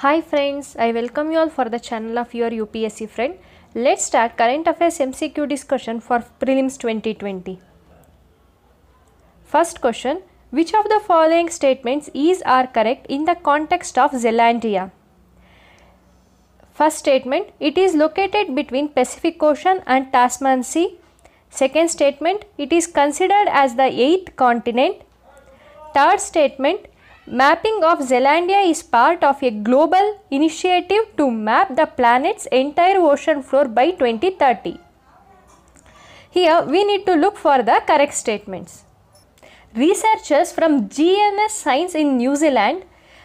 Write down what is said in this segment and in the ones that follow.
Hi friends, I welcome you all for the channel of your UPSC friend. Let's start current affairs MCQ discussion for prelims 2020. First question, which of the following statements is or correct in the context of Zealandia? First statement, it is located between Pacific Ocean and Tasman Sea. Second statement, it is considered as the 8th continent. Third statement, mapping of Zealandia is part of a global initiative to map the planet's entire ocean floor by 2030. Here we need to look for the correct statements. Researchers from GNS Science in New Zealand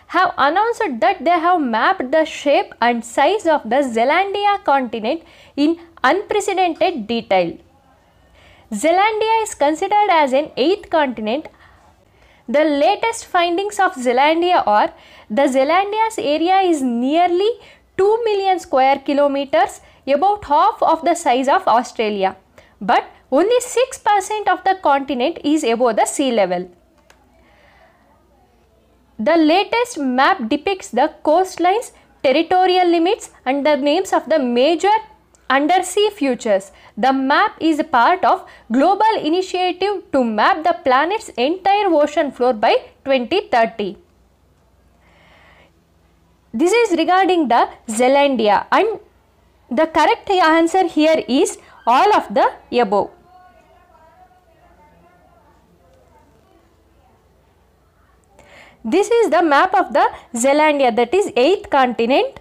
have announced that they have mapped the shape and size of the Zealandia continent in unprecedented detail. Zealandia is considered as an 8th continent. The latest findings of Zealandia are the Zealandia's area is nearly 2 million square kilometers, about half of the size of Australia, but only 6% of the continent is above the sea level. The latest map depicts the coastlines, territorial limits and the names of the major undersea features. The map is a part of global initiative to map the planet's entire ocean floor by 2030. This is regarding the Zealandia, and the correct answer here is all of the above. This is the map of the Zealandia, that is 8th continent.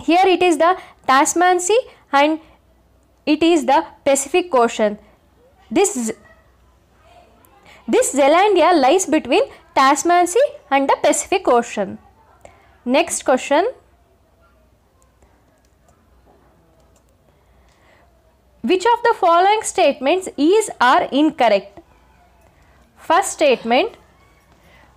Here it is the Tasman Sea and it is the Pacific Ocean. This Zealandia lies between Tasman Sea and the Pacific Ocean. Next question. Which of the following statements is or incorrect? First statement,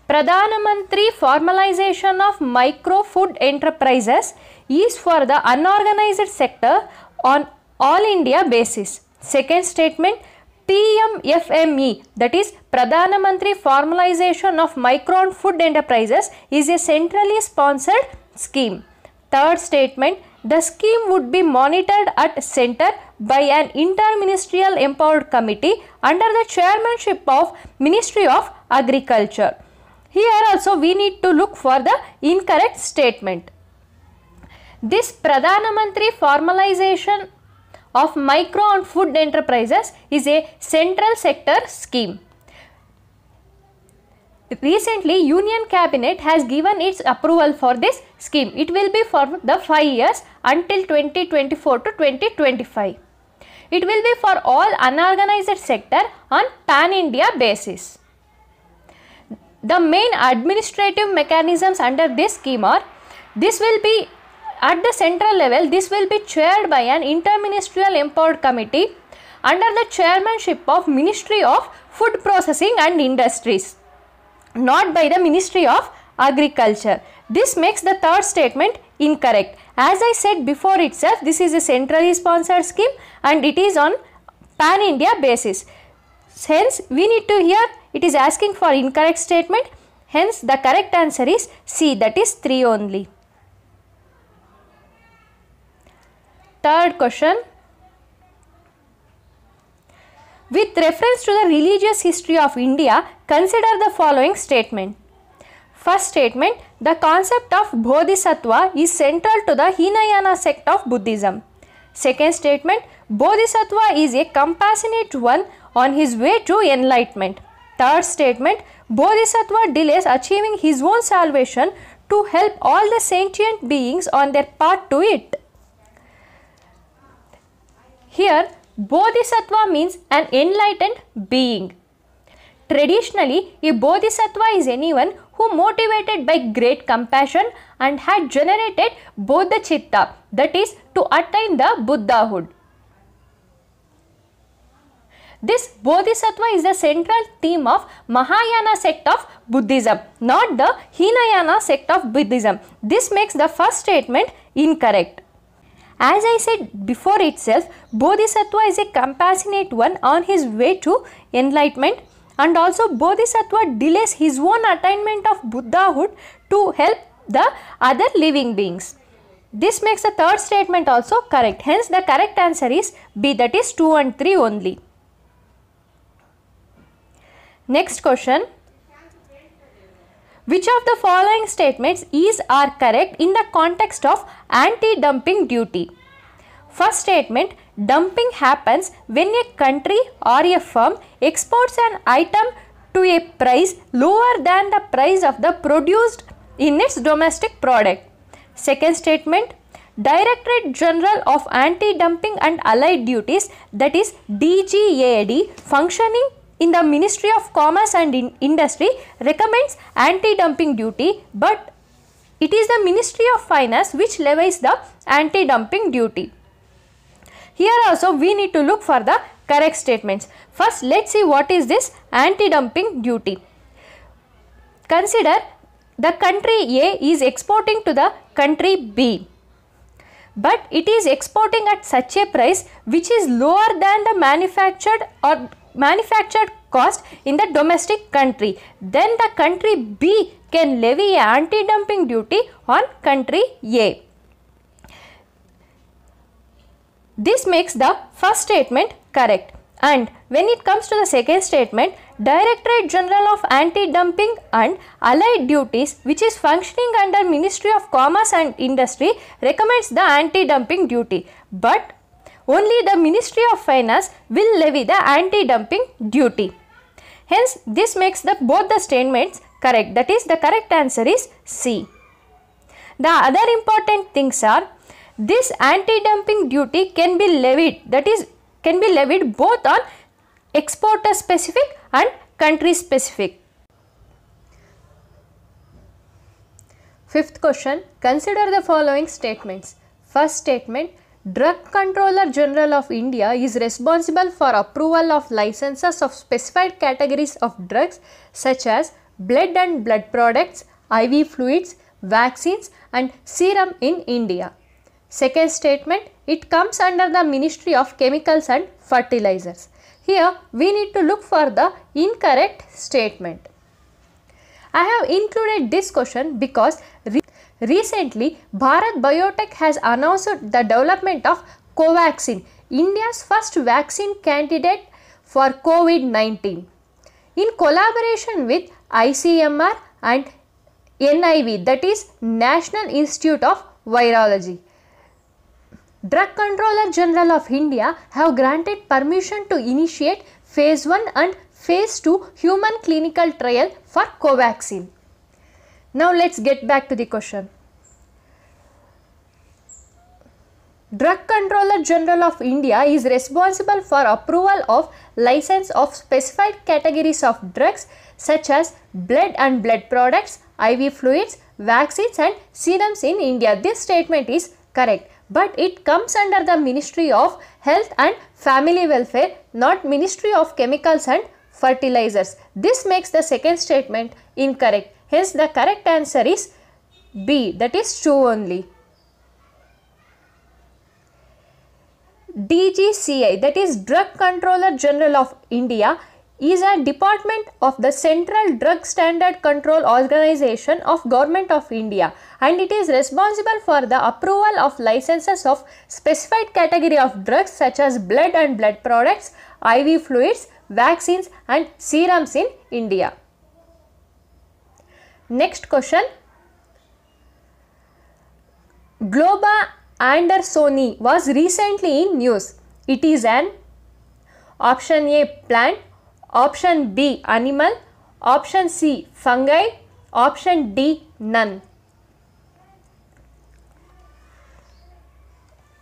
Pradhan Mantri formalization of micro food enterprises is for the unorganized sector on all India basis. Second statement, PMFME, that is Pradhan Mantri formalization of micro and food enterprises, is a centrally sponsored scheme. Third statement, the scheme would be monitored at center by an interministerial empowered committee under the chairmanship of Ministry of Agriculture. Here also we need to look for the incorrect statement. This Pradhan Mantri formalization of micro and food enterprises is a central sector scheme. Recently, Union Cabinet has given its approval for this scheme. It will be for the 5 years until 2024 to 2025. It will be for all unorganized sector on pan-India basis. The main administrative mechanisms under this scheme are, this will be at the central level, this will be chaired by an interministerial empowered committee under the chairmanship of Ministry of Food Processing and Industries, not by the Ministry of Agriculture. This makes the third statement incorrect. As I said before itself, this is a centrally sponsored scheme and it is on pan-India basis. Hence, we need to here, it is asking for incorrect statement. Hence, the correct answer is C, that is 3 only. Third question. With reference to the religious history of India, consider the following statement. First statement, the concept of Bodhisattva is central to the Hinayana sect of Buddhism. Second statement, Bodhisattva is a compassionate one on his way to enlightenment. Third statement, Bodhisattva delays achieving his own salvation to help all the sentient beings on their path to it. Here, Bodhisattva means an enlightened being. Traditionally, a Bodhisattva is anyone who motivated by great compassion and had generated Bodhicitta, that is to attain the Buddhahood. This Bodhisattva is the central theme of Mahayana sect of Buddhism, not the Hinayana sect of Buddhism. This makes the first statement incorrect. As I said before itself, Bodhisattva is a compassionate one on his way to enlightenment, and also Bodhisattva delays his own attainment of Buddhahood to help the other living beings. This makes the third statement also correct. Hence the correct answer is B, that is 2 and 3 only. Next question. Which of the following statements is or correct in the context of anti-dumping duty? First statement, dumping happens when a country or a firm exports an item to a price lower than the price of the produced in its domestic product. Second statement, Directorate General of Anti-Dumping and Allied Duties, that is DGAD, functioning in the Ministry of Commerce and Industry, recommends anti-dumping duty, but it is the Ministry of Finance which levies the anti-dumping duty. Here also we need to look for the correct statements. First, let's see what is this anti-dumping duty. Consider the country A is exporting to the country B, but it is exporting at such a price which is lower than the manufactured cost in the domestic country. Then the country B can levy anti-dumping duty on country A. This makes the first statement correct. And when it comes to the second statement, Directorate General of Anti-Dumping and Allied Duties, which is functioning under Ministry of Commerce and Industry, recommends the anti-dumping duty, but only the Ministry of Finance will levy the anti-dumping duty. Hence, this makes both the statements correct. That is, the correct answer is C. The other important things are, this anti-dumping duty can be levied, that is, can be levied both on exporter specific and country specific. Fifth question, consider the following statements. First statement, Drug Controller General of India is responsible for approval of licenses of specified categories of drugs such as blood and blood products, IV fluids, vaccines and serum in India. Second statement, it comes under the Ministry of Chemicals and Fertilizers. Here we need to look for the incorrect statement. I have included this question because recently Bharat Biotech has announced the development of Covaxin, India's first vaccine candidate for COVID-19, in collaboration with ICMR and NIV, that is National Institute of Virology. Drug Controller General of India have granted permission to initiate phase 1 and phase 2 human clinical trial for Covaxin. Now let's get back to the question. Drug Controller General of India is responsible for approval of license of specified categories of drugs such as blood and blood products, IV fluids, vaccines and serums in India. This statement is correct, but it comes under the Ministry of Health and Family Welfare, not Ministry of Chemicals and Fertilizers. This makes the second statement incorrect. Hence the correct answer is B, that is 2 only. DGCI, that is Drug Controller General of India, is a department of the Central Drug Standard Control Organization of Government of India, and it is responsible for the approval of licenses of specified category of drugs such as blood and blood products, IV fluids, vaccines and serums in India. Next question. Globa Andersoni was recently in news. It is an option A plant, option B animal, option C fungi, option D none.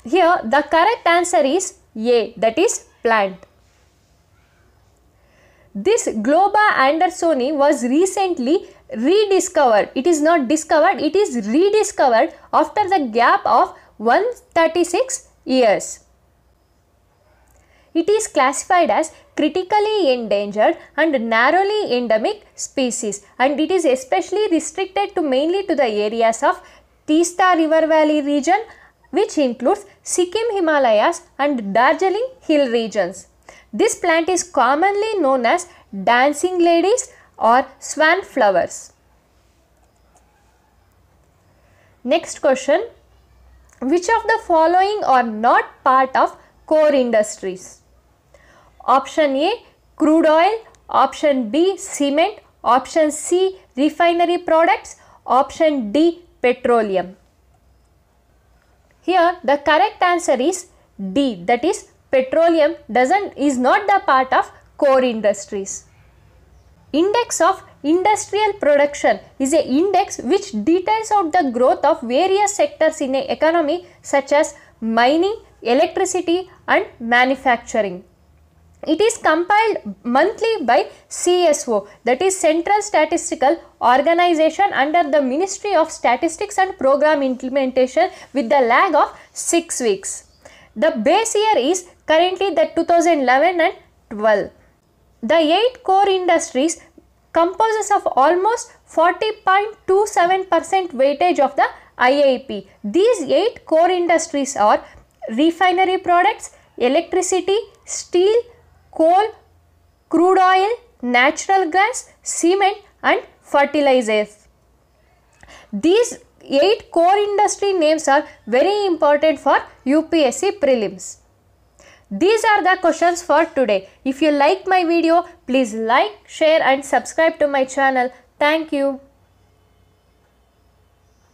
Here the correct answer is A, that is plant. This Globa Andersoni was recently rediscovered. It is not discovered, it is rediscovered after the gap of 136 years. It is classified as critically endangered and narrowly endemic species, and it is especially restricted to mainly to the areas of Teesta River Valley region, which includes Sikkim Himalayas and Darjeeling Hill regions. This plant is commonly known as dancing ladies or swan flowers. Next question. Which of the following are not part of core industries? Option A, crude oil. Option B, cement. Option C, refinery products. Option D, petroleum. Here the correct answer is D, that is petroleum is not the part of core industries. Index of industrial production is an index which details out the growth of various sectors in an economy such as mining, electricity and manufacturing. It is compiled monthly by CSO, that is Central Statistical Organization, under the Ministry of Statistics and Program Implementation, with the lag of 6 weeks. The base year is currently the 2011 and 12. The 8 core industries composes of almost 40.27% weightage of the IIP. These 8 core industries are refinery products, electricity, steel, coal, crude oil, natural gas, cement and fertilizers. These 8 core industry names are very important for UPSC prelims. These are the questions for today. If you like my video, please like, share and subscribe to my channel. Thank you.